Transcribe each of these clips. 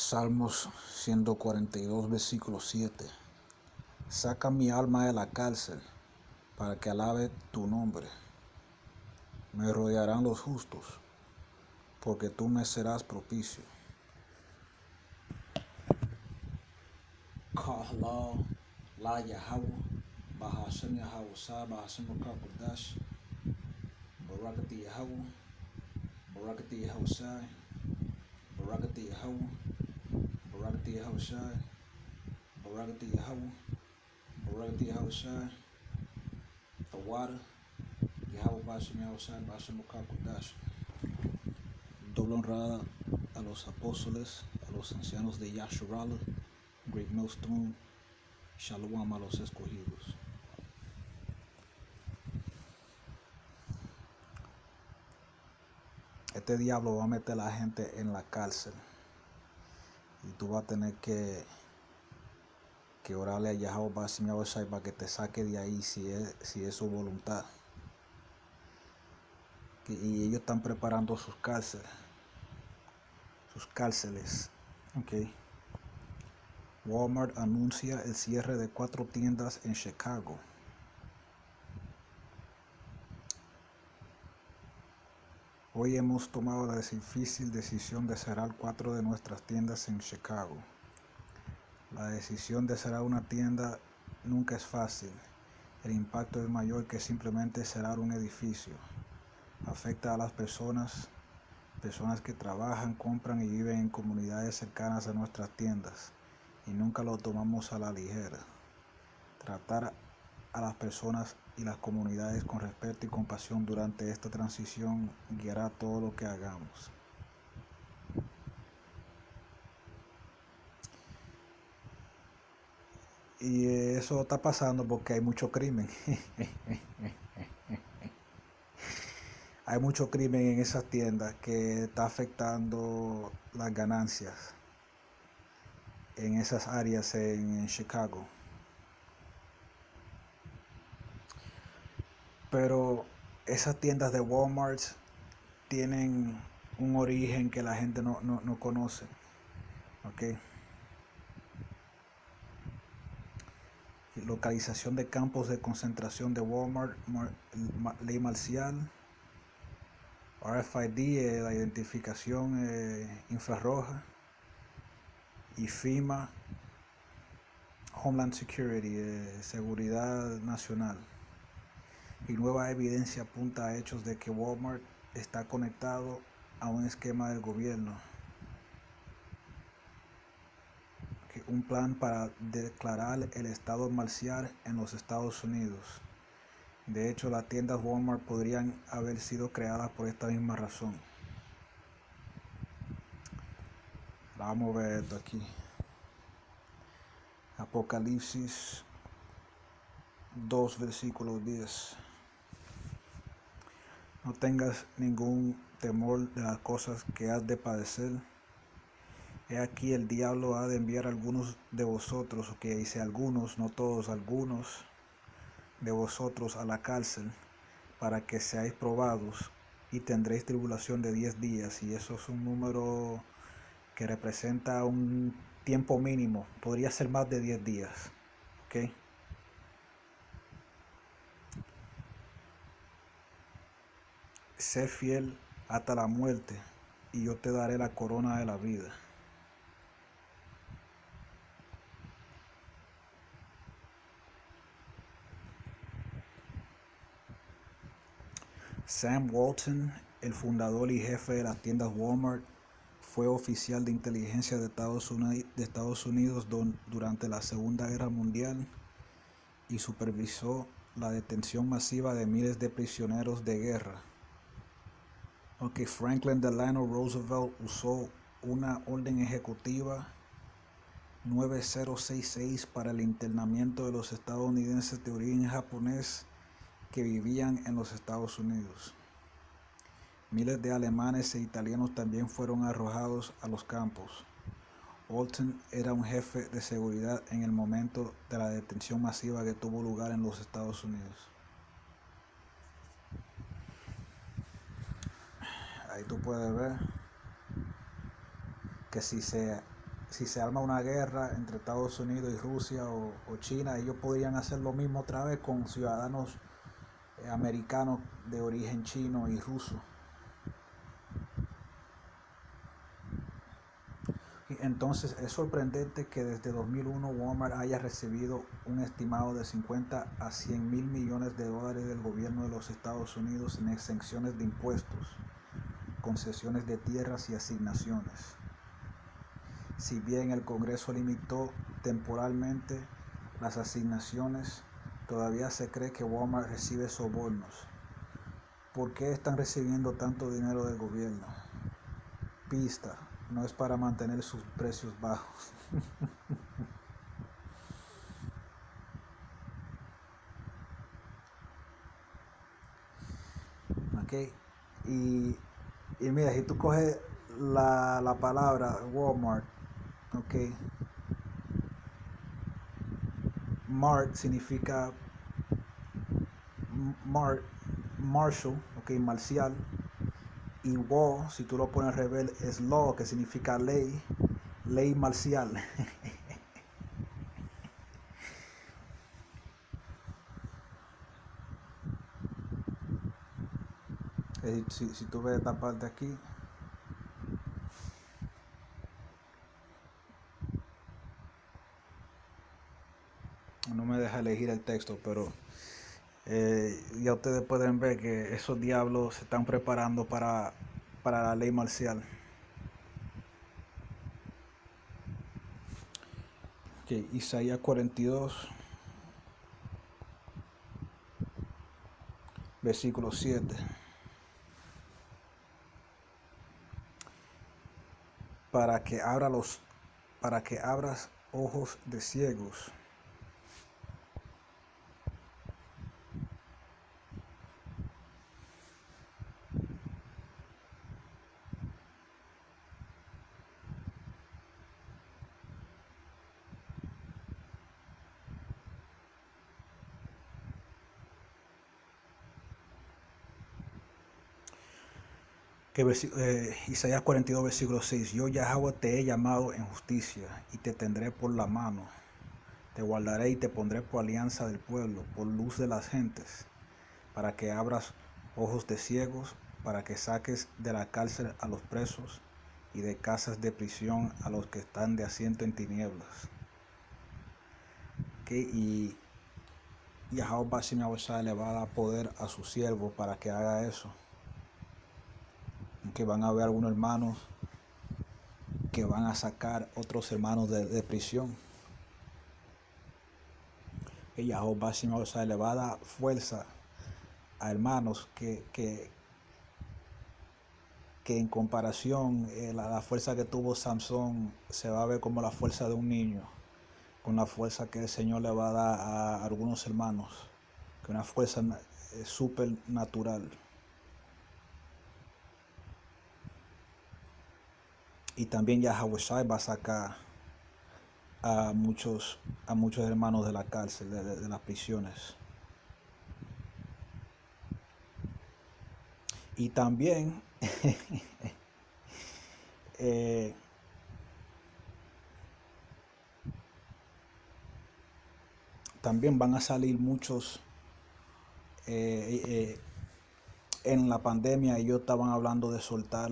Salmos 142, versículo 7. Saca mi alma de la cárcel para que alabe tu nombre. Me rodearán los justos, porque tú me serás propicio. Kahla, la Yahweh, Bahashem Yahweh, Bahashem Kakodash, Barakati Yahweh, Barakati Yahweh, Barakati Yahweh, Barakati Yahweh, Barakati Yahweh, Barakati Yahweh, the water, Yahweh Bahashem Yahweh, Bahashem Kakodash. Doble honrada a los apóstoles, a los ancianos de Yasharala, Great Millstone, Shalom a los escogidos. Este diablo va a meter a la gente en la cárcel y tú vas a tener que orarle a Yahweh para que te saque de ahí si es su voluntad. Y ellos están preparando sus cárceles. Okay. Wal-Mart anuncia el cierre de 4 tiendas en Chicago. Hoy hemos tomado la difícil decisión de cerrar 4 de nuestras tiendas en Chicago. La decisión de cerrar una tienda nunca es fácil. El impacto es mayor que simplemente cerrar un edificio. Afecta a las personas que trabajan, compran y viven en comunidades cercanas a nuestras tiendas, y nunca lo tomamos a la ligera. Tratar a las personas y las comunidades con respeto y compasión durante esta transición guiará todo lo que hagamos. Y eso está pasando porque hay mucho crimen. Hay mucho crimen en esas tiendas que está afectando las ganancias en esas áreas en Chicago. Pero esas tiendas de Wal-Mart tienen un origen que la gente no conoce. Okay. Localización de campos de concentración de Wal-Mart, ley marcial, RFID, la identificación infrarroja, y FEMA, Homeland Security, seguridad nacional. Y nueva evidencia apunta a hechos de que Wal-Mart está conectado a un esquema del gobierno. Un plan para declarar el estado marcial en los Estados Unidos. De hecho, las tiendas Wal-Mart podrían haber sido creadas por esta misma razón. Vamos a ver esto aquí. Apocalipsis 2, versículo 10. No tengas ningún temor de las cosas que has de padecer. He aquí el diablo ha de enviar a algunos de vosotros, que dice algunos, no todos, algunos de vosotros a la cárcel, para que seáis probados, y tendréis tribulación de 10 días. Y eso es un número que representa un tiempo mínimo. Podría ser más de 10 días. ¿Okay? Sé fiel hasta la muerte, y yo te daré la corona de la vida. Sam Walton, el fundador y jefe de las tiendas Wal-Mart, fue oficial de inteligencia de Estados Unidos durante la Segunda Guerra Mundial y supervisó la detención masiva de miles de prisioneros de guerra. Aunque Franklin Delano Roosevelt usó una orden ejecutiva 9066 para el internamiento de los estadounidenses de origen japonés que vivían en los Estados Unidos. Miles de alemanes e italianos también fueron arrojados a los campos. Walton era un jefe de seguridad en el momento de la detención masiva que tuvo lugar en los Estados Unidos. Ahí tú puedes ver que si se si se arma una guerra entre Estados Unidos y Rusia o China, ellos podrían hacer lo mismo otra vez con ciudadanos americanos de origen chino y ruso. Entonces es sorprendente que desde 2001 Walmart haya recibido un estimado de 50 a 100 mil millones de dólares del gobierno de los Estados Unidos en exenciones de impuestos, concesiones de tierras y asignaciones. Si bien el Congreso limitó temporalmente las asignaciones, todavía se cree que Walmart recibe sobornos. ¿Por qué están recibiendo tanto dinero del gobierno? Pista: no es para mantener sus precios bajos. Okay. Y mira, si tú coges la palabra Walmart, okay, Mart significa martial, okay, marcial, y Wall, si tú lo pones al revés, es law, que significa ley, ley marcial. Si tú ves esta parte aquí, no me deja elegir el texto, pero ya ustedes pueden ver que esos diablos se están preparando para la ley marcial. Okay, Isaías 42, versículo 7. Para que abras ojos de ciegos. Isaías 42, versículo 6. Yo, Yahweh, te he llamado en justicia y te tendré por la mano. Te guardaré y te pondré por alianza del pueblo, por luz de las gentes, para que abras ojos de ciegos, para que saques de la cárcel a los presos y de casas de prisión a los que están de asiento en tinieblas. Y Yahweh le va a dar poder a su siervo para que haga eso. Que van a haber algunos hermanos que van a sacar otros hermanos de prisión. Y Yahweh le va a dar fuerza a hermanos que en comparación la fuerza que tuvo Samson se va a ver como la fuerza de un niño, con la fuerza que el Señor le va a dar a algunos hermanos, que una fuerza supernatural. Y también Yahweh va a sacar a muchos hermanos de la cárcel, de las prisiones. Y también también van a salir muchos. En la pandemia ellos estaban hablando de soltar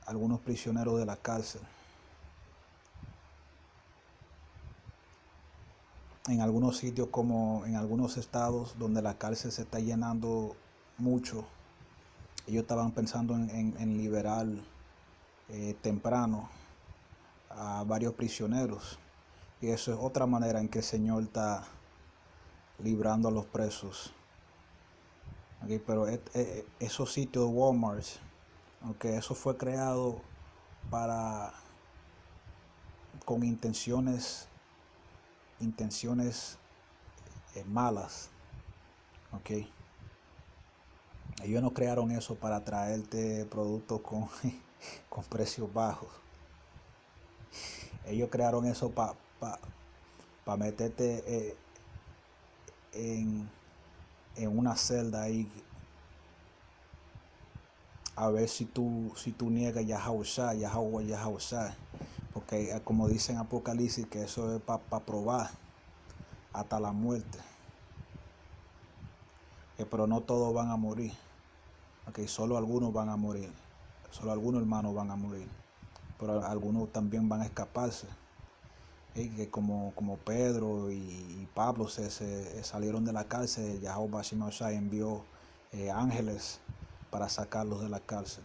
algunos prisioneros de la cárcel. En algunos sitios, como en algunos estados donde la cárcel se está llenando mucho, ellos estaban pensando en liberar temprano a varios prisioneros. Y eso es otra manera en que el Señor está librando a los presos. Okay, pero esos sitios Walmart, okay, eso fue creado con intenciones malas. Okay. Ellos no crearon eso para traerte productos con precios bajos. Ellos crearon eso para meterte en una celda ahí, a ver si tú niegas Yahweh. Porque como dice en Apocalipsis, que eso es para probar hasta la muerte. Pero no todos van a morir. Solo algunos van a morir. Solo algunos hermanos van a morir. Pero algunos también van a escaparse. Que como Pedro y Pablo se salieron de la cárcel, Yahweh Shai envió ángeles para sacarlos de la cárcel.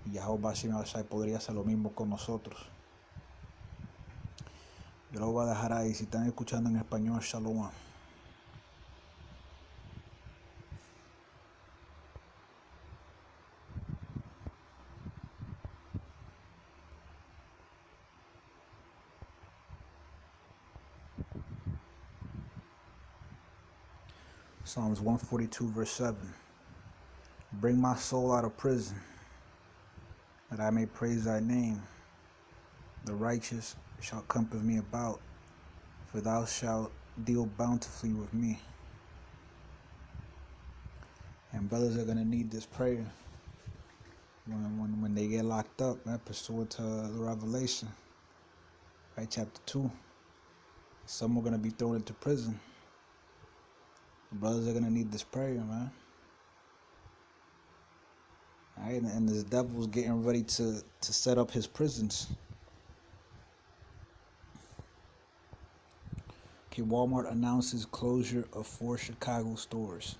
Y Yahweh Shai podría hacer lo mismo con nosotros. Yo lo voy a dejar ahí. Si están escuchando en español, Shalom. Psalms 142 verse 7. Bring my soul out of prison, that I may praise thy name. The righteous shall compass me about, for thou shalt deal bountifully with me. And brothers are going to need this prayer when they get locked up, man, pursuant to the Revelation, right, chapter 2. Some are going to be thrown into prison. The brothers are going to need this prayer, man. All right, and this devil's getting ready to set up his prisons. Wal-Mart announces closure of 4 Chicago stores.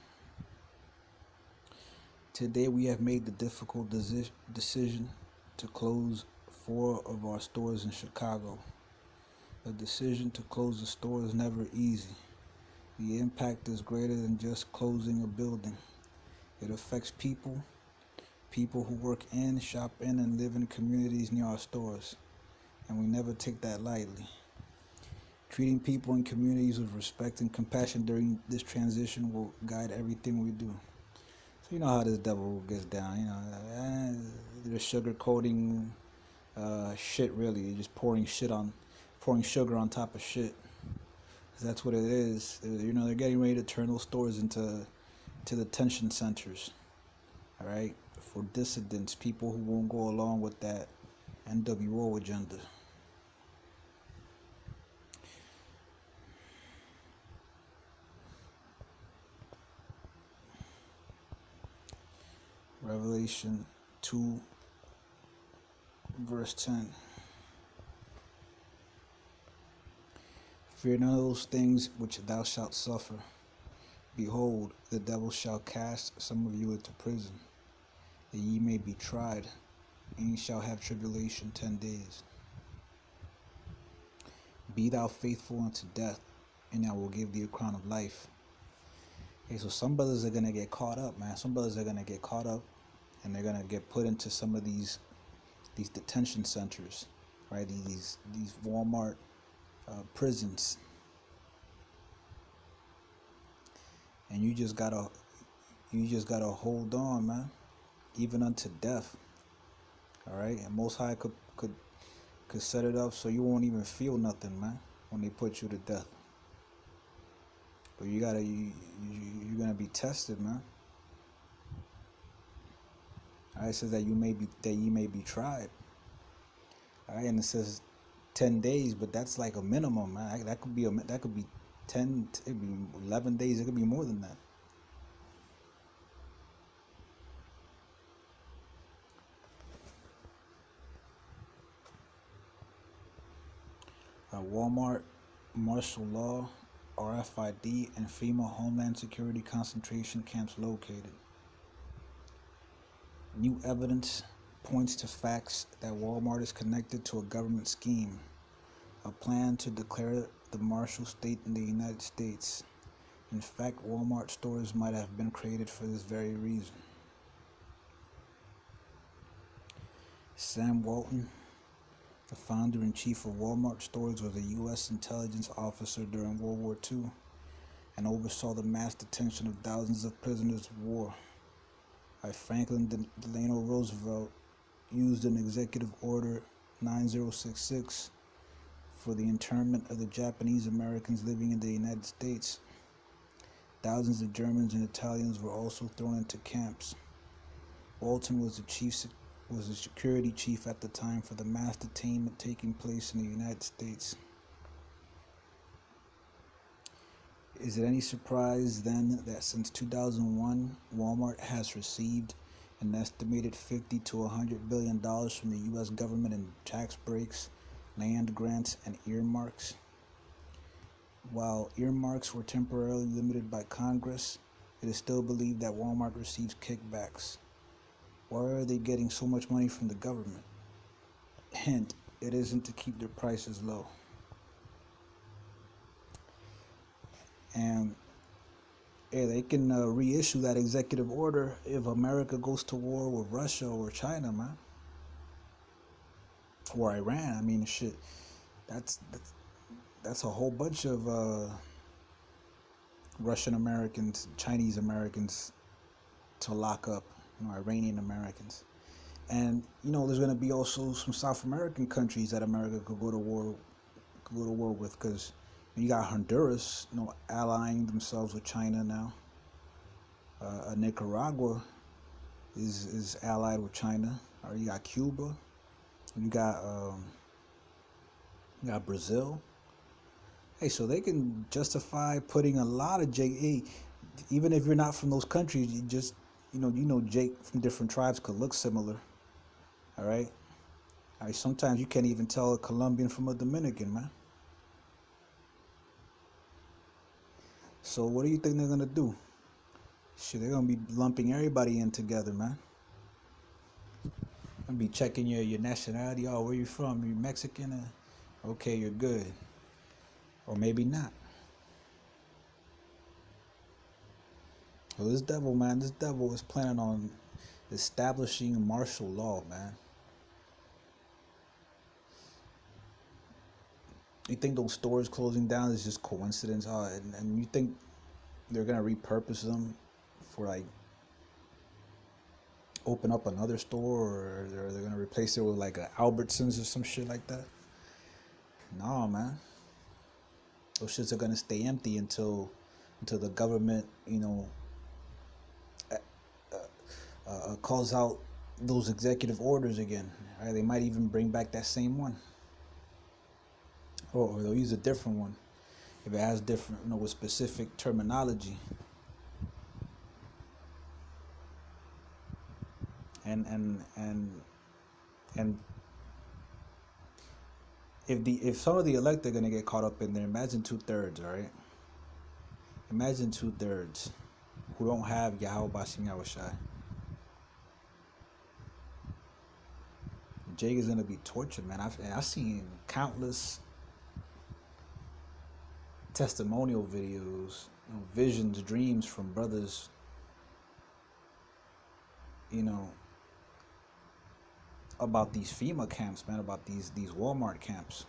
Today we have made the difficult decision to close 4 of our stores in Chicago. The decision to close the store is never easy. The impact is greater than just closing a building. It affects people who work in, shop in, and live in communities near our stores, and we never take that lightly. Treating people in communities with respect and compassion during this transition will guide everything we do. So you know how this devil gets down, they're sugarcoating shit, really. You're just pouring sugar on top of shit. That's what it is. They're getting ready to turn those stores into detention centers, all right, for dissidents, people who won't go along with that NWO agenda. Revelation 2 verse 10. Fear none of those things which thou shalt suffer. Behold, the devil shall cast some of you into prison, that ye may be tried, and ye shall have tribulation 10 days. Be thou faithful unto death, and I will give thee a crown of life. Okay, so some brothers are going to get caught up, man. Some brothers are going to get caught up, and they're going to get put into some of these detention centers, right? These Wal-Mart prisons. And you just gotta hold on, man, even unto death. All right, and Most High could set it up so you won't even feel nothing, man, when they put you to death. But you're gonna be tested, man. All right, it says that ye may be tried. All right, and it says 10 days, but that's like a minimum, man. That could be 10, it could be 11 days. It could be more than that. Wal-Mart, martial law, RFID, and FEMA Homeland Security concentration camps located. New evidence points to facts that Wal-Mart is connected to a government scheme, a plan to declare the martial state in the United States. In fact, Wal-Mart stores might have been created for this very reason. Sam Walton, the founder-in-chief of Wal-Mart stores, was a U.S. intelligence officer during World War II and oversaw the mass detention of thousands of prisoners of war by Franklin Delano Roosevelt, used in Executive Order 9066 for the internment of the Japanese Americans living in the United States. Thousands of Germans and Italians were also thrown into camps. Walton was the chief was the security chief at the time for the mass detainment taking place in the United States. Is it any surprise then that since 2001, Walmart has received an estimated $50 to $100 billion from the U.S. government in tax breaks, land grants, and earmarks? While earmarks were temporarily limited by Congress, it is still believed that Walmart receives kickbacks. Why are they getting so much money from the government? Hint, it isn't to keep their prices low. And yeah, they can reissue that executive order if America goes to war with Russia or China, man, or Iran. I mean, shit, that's a whole bunch of Russian Americans, Chinese Americans to lock up, Iranian Americans, and there's gonna be also some South American countries that America could go to war with, because you got Honduras, allying themselves with China now. Nicaragua is allied with China. Or you got Cuba. You got Brazil. Hey, so they can justify putting a lot of Jake. Even if you're not from those countries, you just Jake from different tribes could look similar. All right. Sometimes you can't even tell a Colombian from a Dominican, man. So what do you think they're gonna do? Shit, they're gonna be lumping everybody in together, man. Gonna be checking your nationality. Oh, where you from? You Mexican? Okay, you're good. Or maybe not. Well, this devil is planning on establishing martial law, man. You think those stores closing down is just coincidence? And you think they're gonna repurpose them for open up another store, or they're gonna replace it with like a Albertsons or some shit like that? No, man. Those shits are gonna stay empty until the government, calls out those executive orders again. Right? They might even bring back that same one, or they'll use a different one if it has different, with specific terminology. And if some of the elect are gonna get caught up in there, imagine 2/3, all right? Imagine 2/3 who don't have Yahweh Bashim Yahushai. Jake is gonna be tortured, man. I've seen countless testimonial videos, visions, dreams from brothers, about these FEMA camps, man, about these Walmart camps.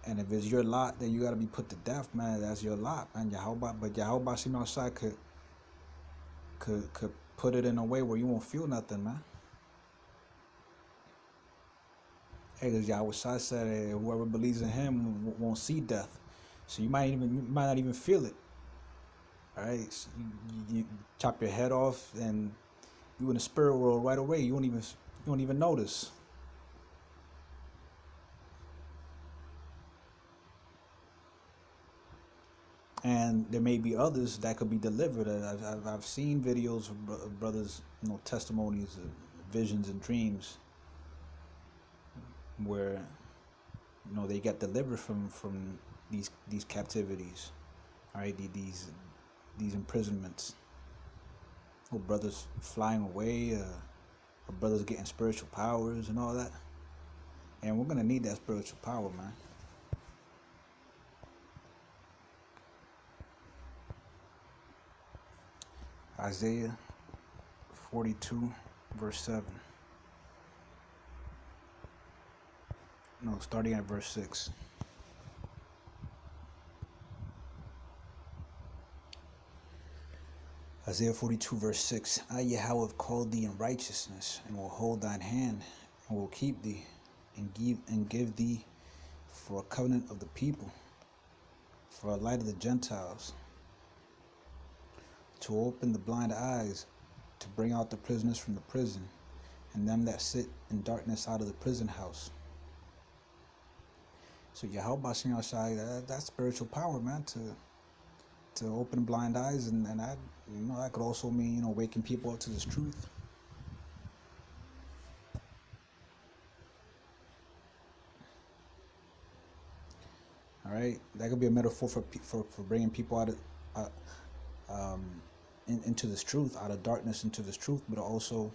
And if it's your lot, then you gotta be put to death, man. That's your lot, man. But Yahweh Bashim Yahushai could put it in a way where you won't feel nothing, man. Hey, because Yahweh said whoever believes in him won't see death. So you might not even feel it. All right, so you chop your head off, and you in the spirit world right away. You don't even notice. And there may be others that could be delivered. I've seen videos of brothers, testimonies, visions, and dreams where they get delivered from these captivities. All right, these imprisonments. Or brothers flying away, or brothers getting spiritual powers and all that. And we're gonna need that spiritual power, man. Isaiah 42, verse 7. No, starting at verse 6. Isaiah 42, verse 6. I, Yahweh, have called thee in righteousness, and will hold thine hand, and will keep thee, and give thee for a covenant of the people, for a light of the Gentiles, to open the blind eyes, to bring out the prisoners from the prison, and them that sit in darkness out of the prison house. So Yahweh Shai, that's spiritual power, man, to open blind eyes, and that, that could also mean, waking people up to this truth. All right, that could be a metaphor for bringing people out of into this truth, out of darkness into this truth. But also,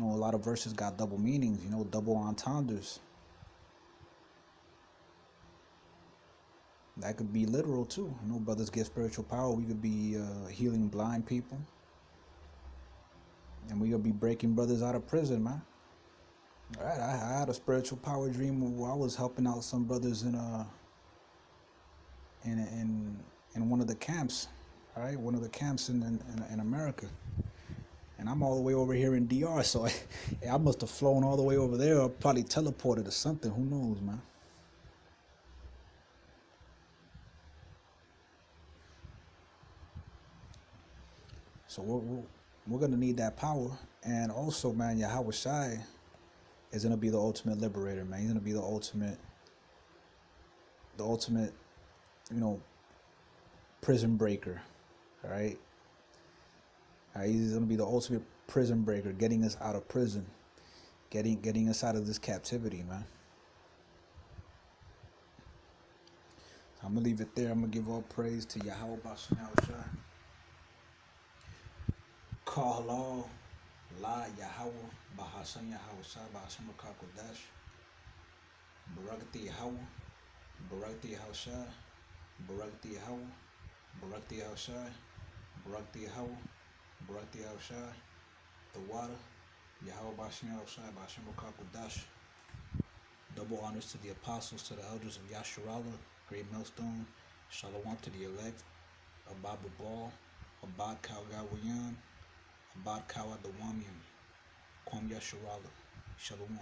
a lot of verses got double meanings, double entendres. That could be literal too. Brothers get spiritual power. We could be healing blind people, and we could be breaking brothers out of prison, man. All right, I had a spiritual power dream where I was helping out some brothers in one of the camps, all right, one of the camps in America, and I'm all the way over here in DR, so I must have flown all the way over there, or probably teleported or something. Who knows, man? So we're gonna need that power, and also, man, Yahweh Shai is gonna be the ultimate liberator, man. He's gonna be the ultimate, prison breaker. All right. He's gonna be the ultimate prison breaker, getting us out of prison, getting us out of this captivity, man. So I'm gonna leave it there. I'm gonna give all praise to Yahweh Shai. Call La Yahweh Bahashan Yahweh Shai Bahashan Kodash. Barakati Yahweh. Barakati Yahweh Shai. Barakati Yahweh. Barakati Yahweh Shai. Barakati Yahweh. Barakati Yahweh Shai. The water. Yahweh Bahashan Yahweh Shai Bahashan Kodash. Double honors to the apostles, to the elders of Yasharala, Great Millstone. Shalom to the elect. Abad Babal. Abad Kalgawayan. Abad Kawadawamian. Kwam Yasharala. Shalom.